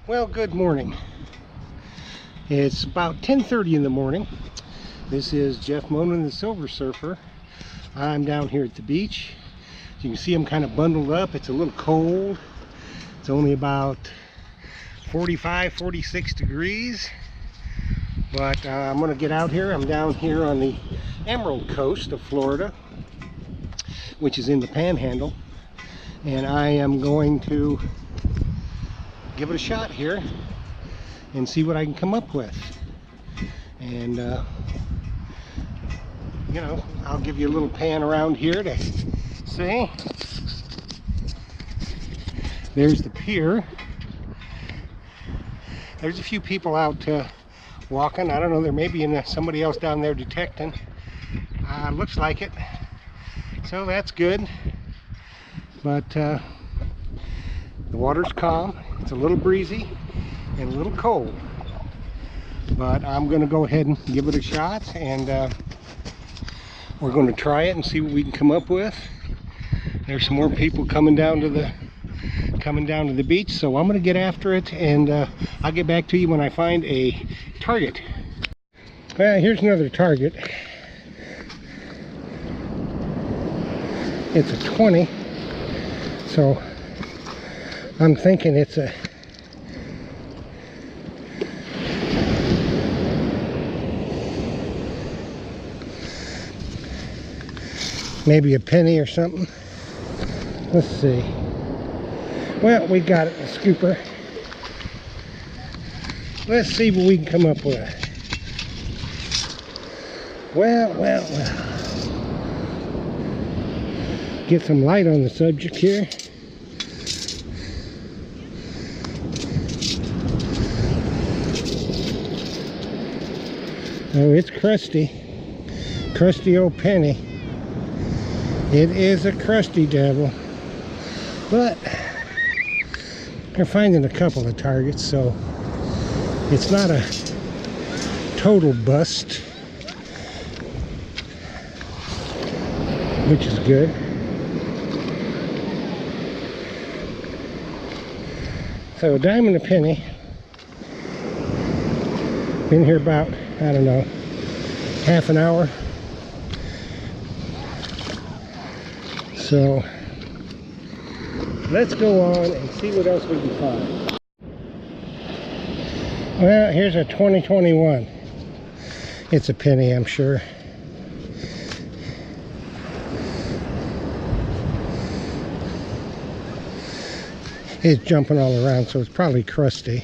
Well, good morning. It's about 10:30 in the morning. This is Jeff Monin, the Silver Surfer. I'm down here at the beach. As you can see, I'm kind of bundled up. It's a little cold. It's only about 45, 46 degrees. But I'm going to get out here. I'm down here on the Emerald Coast of Florida, which is in the Panhandle. And I am going to give it a shot here and see what I can come up with. And you know, I'll give you a little pan around here to see. There's the pier. There's a few people out walking. I don't know, there may be somebody else down there detecting. Looks like it, so that's good. But the water's calm. It's a little breezy and a little cold, but I'm going to go ahead and give it a shot, and we're going to try it and see what we can come up with. There's some more people coming down to the beach, so I'm going to get after it, and I'll get back to you when I find a target. Well, here's another target. It's a 20, so I'm thinking it's a maybe a penny or something. Let's see. Well, we got it, the scooper. Let's see what we can come up with. Well. Get some light on the subject here. Oh, it's crusty. Crusty old penny. It is a crusty devil. But they're finding a couple of targets, so it's not a total bust, which is good. So a dime and a penny. Been here about, I don't know, half an hour. So let's go on and see what else we can find. Well, here's a 2021. It's a penny, I'm sure. It's jumping all around, so it's probably crusty.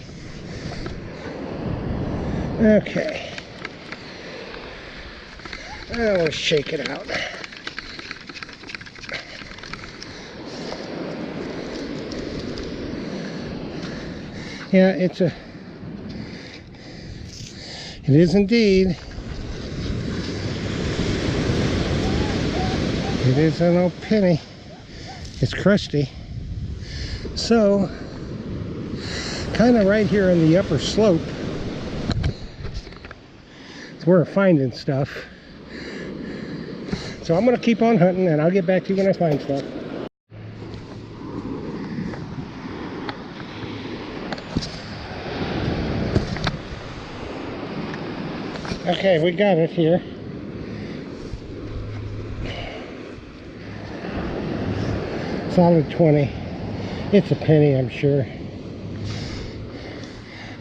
Okay. Let's shake it out. Yeah, it is indeed. It is an old penny. It's crusty. So, kind of right here on the upper slope, it's where we're finding stuff. So I'm going to keep on hunting, and I'll get back to you when I find stuff. Okay, we got it here. Solid 20. It's a penny, I'm sure.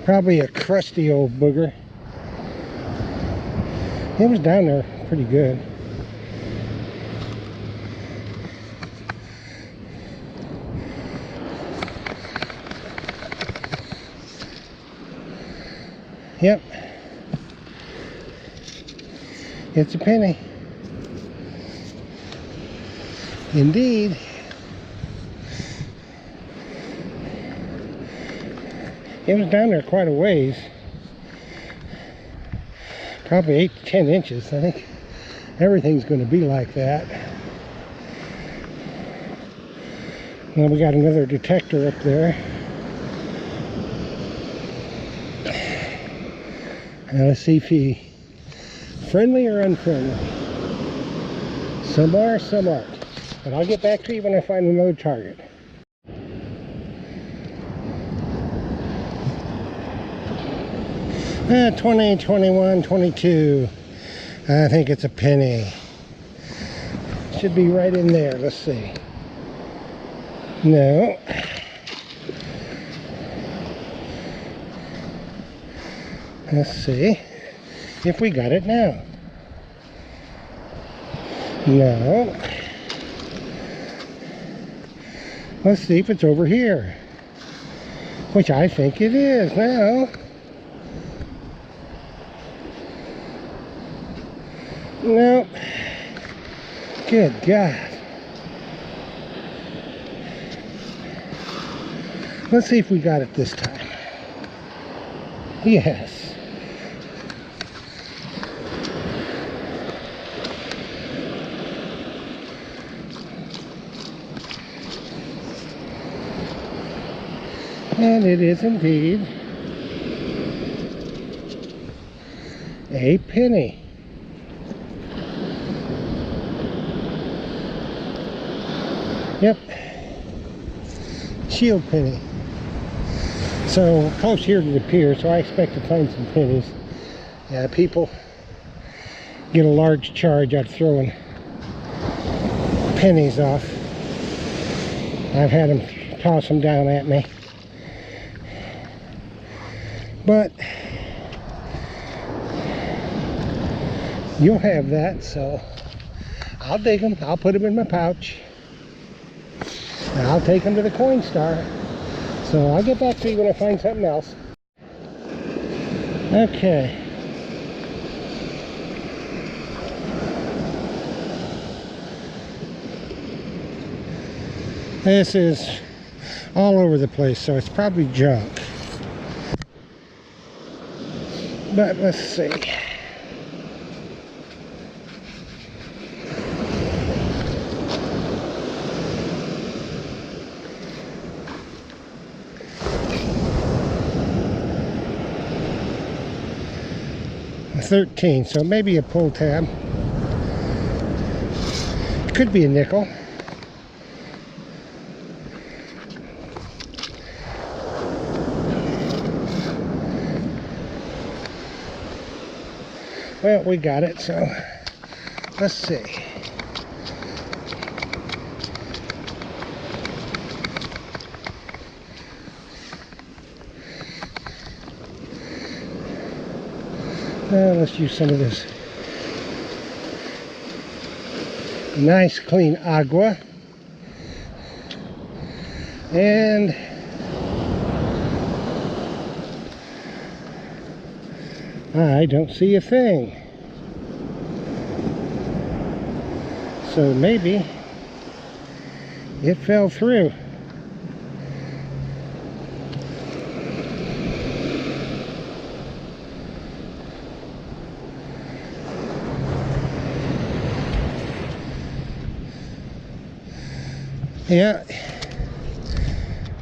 Probably a crusty old booger. It was down there pretty good. Yep. It's a penny. Indeed. It was down there quite a ways. Probably 8 to 10 inches. I think everything's going to be like that. Now we got another detector up there. Now let's see if he's friendly or unfriendly. Some are, some aren't. But I'll get back to you when I find another target. 20, 21, 22. I think it's a penny. Should be right in there. Let's see. No. Let's see if we got it now. No. Let's see if it's over here. Which I think it is now. Nope. Good God. Let's see if we got it this time. Yes. And it is indeed a penny. Yep. Shield penny. So close here to the pier, so I expect to find some pennies. Yeah, people get a large charge out of throwing pennies off. I've had them toss them down at me. But you'll have that, so I'll dig them. I'll put them in my pouch. And I'll take them to the Coin Star. So I'll get back to you when I find something else. Okay. This is all over the place, so it's probably junk. But let's see. A 13, so maybe a pull tab. Could be a nickel. Well, we got it, so let's see. Let's use some of this nice clean agua. And I don't see a thing. So maybe it fell through. Yeah,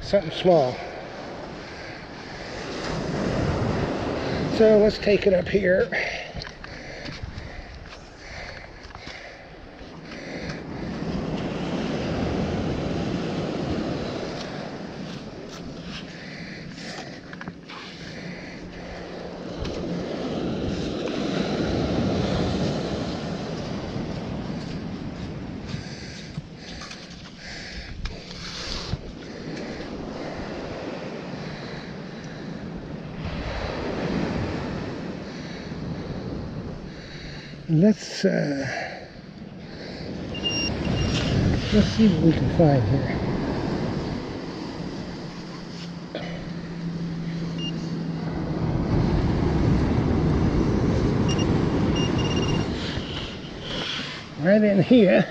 something small. So let's take it up here. Let's see what we can find here. Right in here.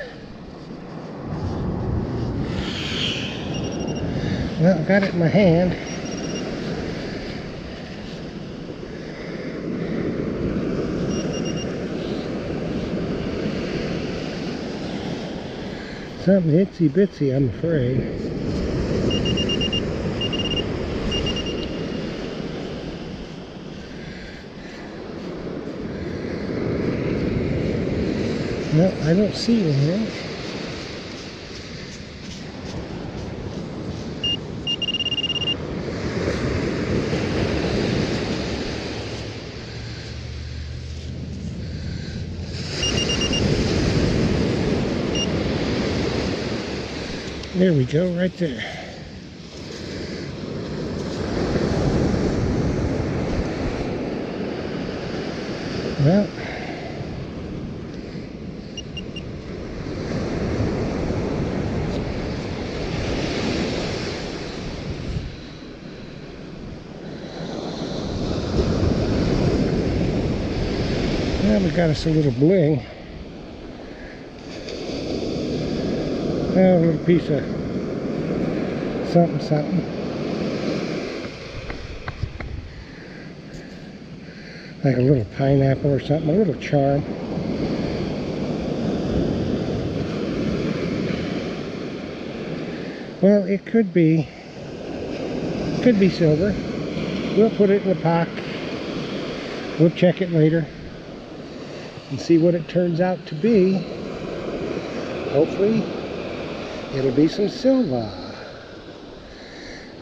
Well, got it in my hand. Something itsy bitsy, I'm afraid. No, I don't see anything. There we go, right there. Well, we got us a little bling. A little piece of something, something. Like a little pineapple or something, a little charm. Well, it could be silver. We'll put it in the pot. We'll check it later and see what it turns out to be. Hopefully it'll be some silver.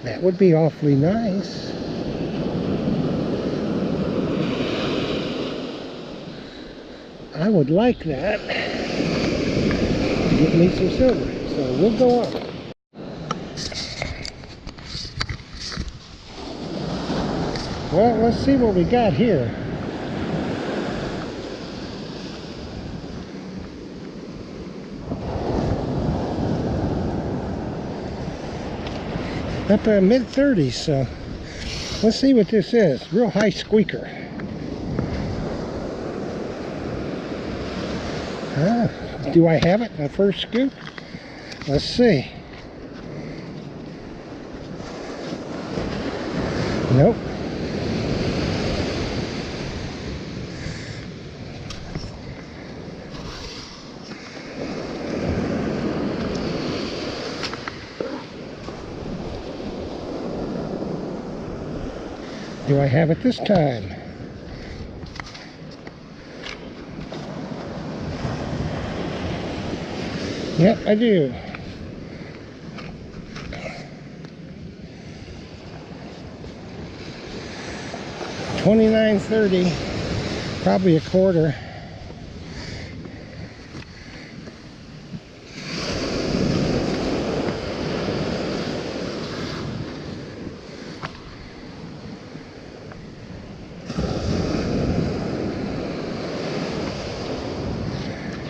That would be awfully nice. I would like that. Get me some silver. So we'll go on. Well, let's see what we got here. Up mid-30s, so let's see what this is. Real high squeaker. Do I have it? My first scoop? Let's see. Nope. Do I have it this time? Yep, I do. $29.30, probably a quarter.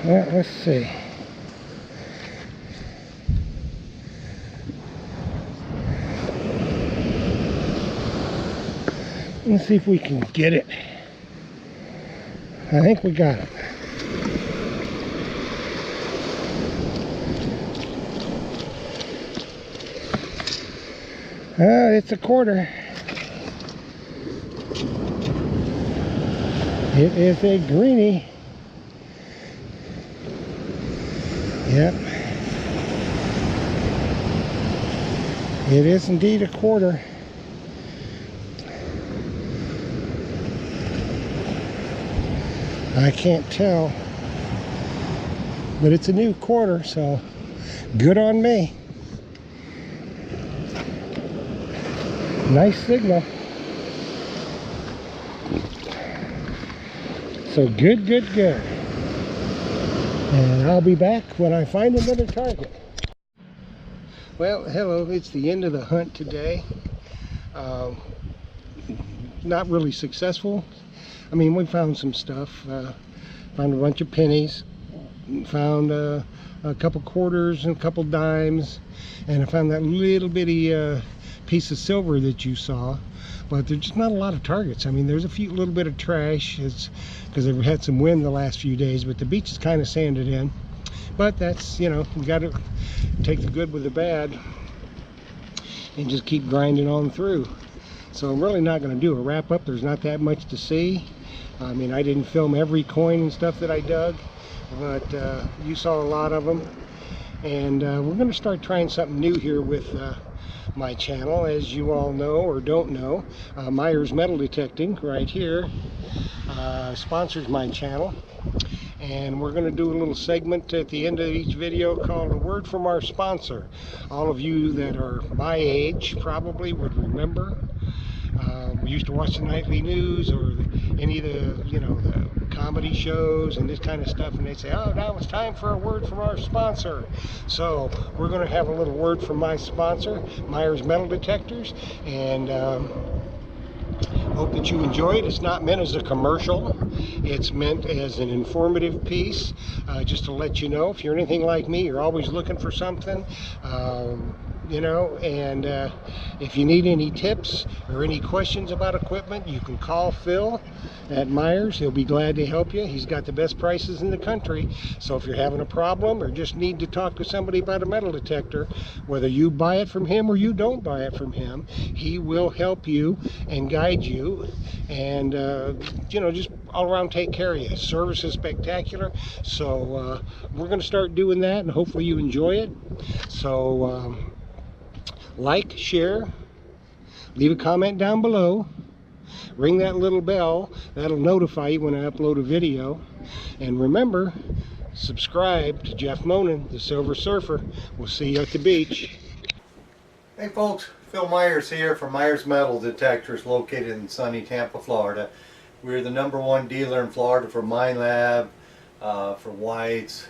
Well, let's see. Let's see if we can get it. I think we got it. It's a quarter. It is a greenie. Yep. It is indeed a quarter. I can't tell, but it's a new quarter, so good on me. Nice signal. So good, good, good. And I'll be back when I find another target. Well, hello, it's the end of the hunt today. Not really successful. I mean, we found some stuff. Found a bunch of pennies. Found a couple quarters and a couple dimes. And I found that little bitty piece of silver that you saw. But there's just not a lot of targets. I mean, there's a few little bit of trash. It's because they've had some wind the last few days, but the beach is kind of sanded in. But that's, you know, we got to take the good with the bad and just keep grinding on through. So I'm really not going to do a wrap up. There's not that much to see. I mean, I didn't film every coin and stuff that I dug, but you saw a lot of them. And we're going to start trying something new here with my channel. As you all know or don't know, Myers Metal Detecting right here sponsors my channel. And we're going to do a little segment at the end of each video called A Word from Our Sponsor. All of you that are my age probably would remember. We used to watch the nightly news or any of the, you know, the comedy comedy shows and this kind of stuff, and they say, oh, now it's time for a word from our sponsor. So we're going to have a little word from my sponsor, Myers Metal Detectors, and hope that you enjoy it. It's not meant as a commercial. It's meant as an informative piece, just to let you know, if you're anything like me, you're always looking for something, you know, and if you need any tips or any questions about equipment, you can call Phil at Myers. He'll be glad to help you. He's got the best prices in the country. So if you're having a problem or just need to talk to somebody about a metal detector, whether you buy it from him or you don't buy it from him, he will help you and guide you, and you know, just all around take care of you. Service is spectacular. So we're going to start doing that, and hopefully you enjoy it. So like, share, leave a comment down below, ring that little bell. That'll notify you when I upload a video. And remember, subscribe to Jeff Monin, the Silver Surfer. We'll see you at the beach. Hey folks, Phil Myers here from Myers Metal Detectors, located in sunny Tampa, Florida. We're the #1 dealer in Florida for Minelab, for White's,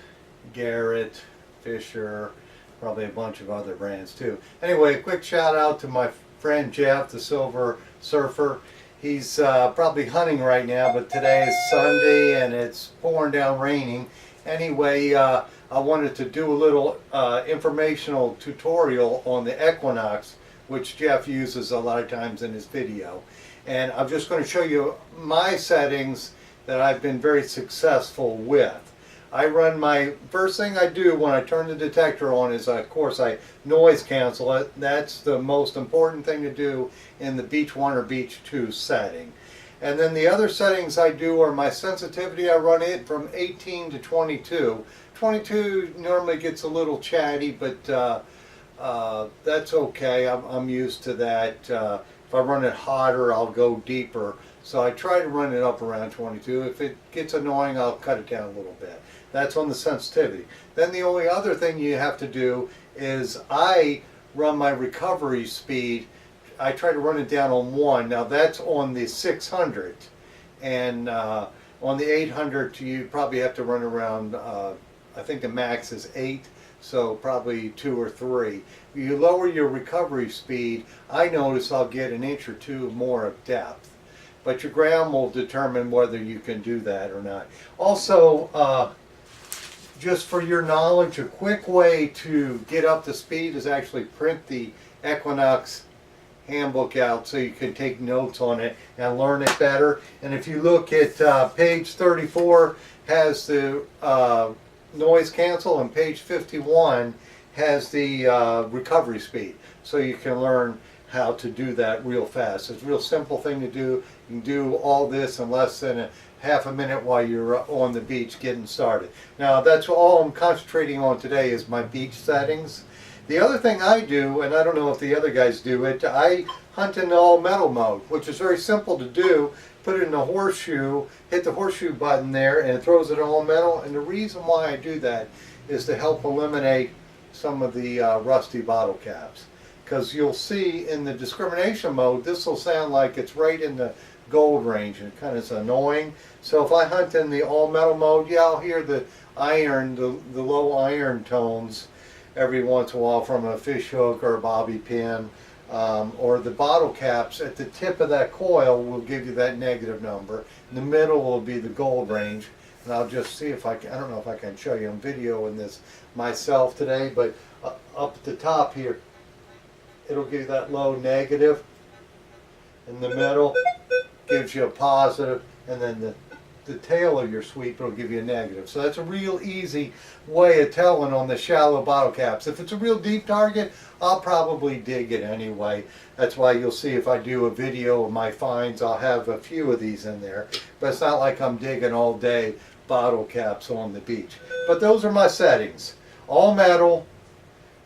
Garrett, Fisher, probably a bunch of other brands too. Anyway, a quick shout out to my friend Jeff, the Silver Surfer. He's probably hunting right now, but today is Sunday and it's pouring down raining. Anyway, I wanted to do a little informational tutorial on the Equinox, which Jeff uses a lot of times in his video. And I'm just going to show you my settings that I've been very successful with. I run my, first thing I do when I turn the detector on is, of course, I noise cancel it. That's the most important thing to do in the Beach 1 or Beach 2 setting. And then the other settings I do are my sensitivity. I run it from 18 to 22. 22 normally gets a little chatty, but that's okay. I'm used to that. If I run it hotter, I'll go deeper. So I try to run it up around 22. If it gets annoying, I'll cut it down a little bit. That's on the sensitivity. Then the only other thing you have to do is I run my recovery speed. I try to run it down on 1. Now that's on the 600. And on the 800, you probably have to run around, I think the max is 8. So probably 2 or 3. You lower your recovery speed, I notice I'll get an inch or 2 more of depth. But your ground will determine whether you can do that or not. Also, just for your knowledge, a quick way to get up to speed is actually print the Equinox handbook out so you can take notes on it and learn it better. And if you look at page 34 has the noise cancel, and page 51 has the recovery speed, so you can learn how to do that real fast. It's a real simple thing to do. You can do all this in less than a half a minute while you're on the beach getting started. Now that's all I'm concentrating on today is my beach settings. The other thing I do, and I don't know if the other guys do it, I hunt in all metal mode, which is very simple to do. Put it in a horseshoe, hit the horseshoe button there, and it throws it all metal. And the reason why I do that is to help eliminate some of the rusty bottle caps. Because you'll see in the discrimination mode, this will sound like it's right in the gold range, and it kind of is annoying. So if I hunt in the all metal mode, yeah, I'll hear the iron, the low iron tones every once in a while from a fish hook or a bobby pin. Or the bottle caps at the tip of that coil will give you that negative number. In the middle will be the gold range. And I'll just see if I can, I don't know if I can show you on video in this myself today, but up at the top here, it'll give you that low negative. In the middle, gives you a positive, and then the tail of your sweep will give you a negative. So that's a real easy way of telling on the shallow bottle caps. If it's a real deep target, I'll probably dig it anyway. That's why you'll see if I do a video of my finds, I'll have a few of these in there. But it's not like I'm digging all day bottle caps on the beach. But those are my settings. All metal,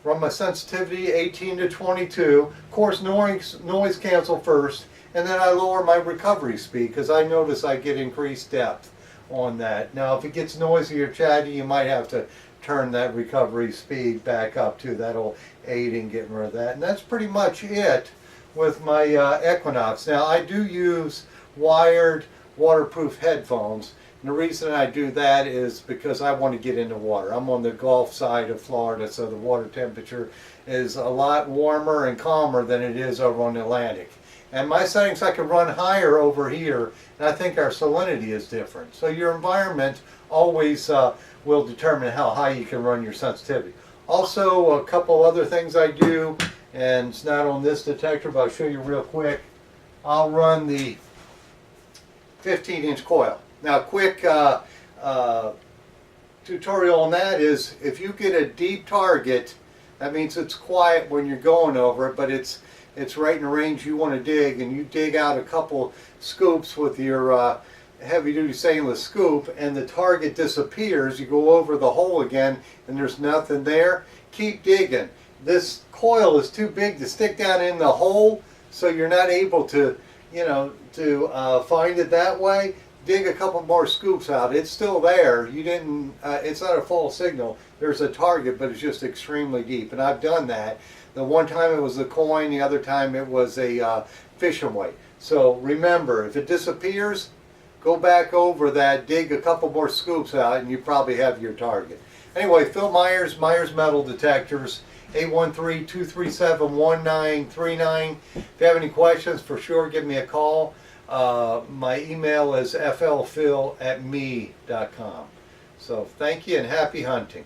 run my sensitivity 18 to 22. Of course, noise cancel first. And then I lower my recovery speed because I notice I get increased depth on that. Now if it gets noisy or chatty, you might have to turn that recovery speed back up too. That'll aid in getting rid of that. And that's pretty much it with my Equinox. Now I do use wired waterproof headphones And the reason I do that is because I want to get into water. I'm on the Gulf side of Florida, so the water temperature is a lot warmer and calmer than it is over on the Atlantic. And my settings, I can run higher over here, and I think our salinity is different. So your environment always will determine how high you can run your sensitivity. Also, a couple other things I do, and it's not on this detector, but I'll show you real quick. I'll run the 15-inch coil. Now, quick tutorial on that is, if you get a deep target, that means it's quiet when you're going over it, but it's right in the range you want to dig, and you dig out a couple scoops with your heavy-duty stainless scoop, and the target disappears. You go over the hole again, and there's nothing there. Keep digging. This coil is too big to stick down in the hole, so you're not able to, find it that way. Dig a couple more scoops out. It's still there. You didn't. It's not a false signal. There's a target, but it's just extremely deep, and I've done that. The one time it was a coin, the other time it was a fishing weight. So remember, if it disappears, go back over that, dig a couple more scoops out, and you probably have your target. Anyway, Phil Myers, Myers Metal Detectors, 813-237-1939. If you have any questions, for sure, give me a call. My email is flphil@me.com. So thank you and happy hunting.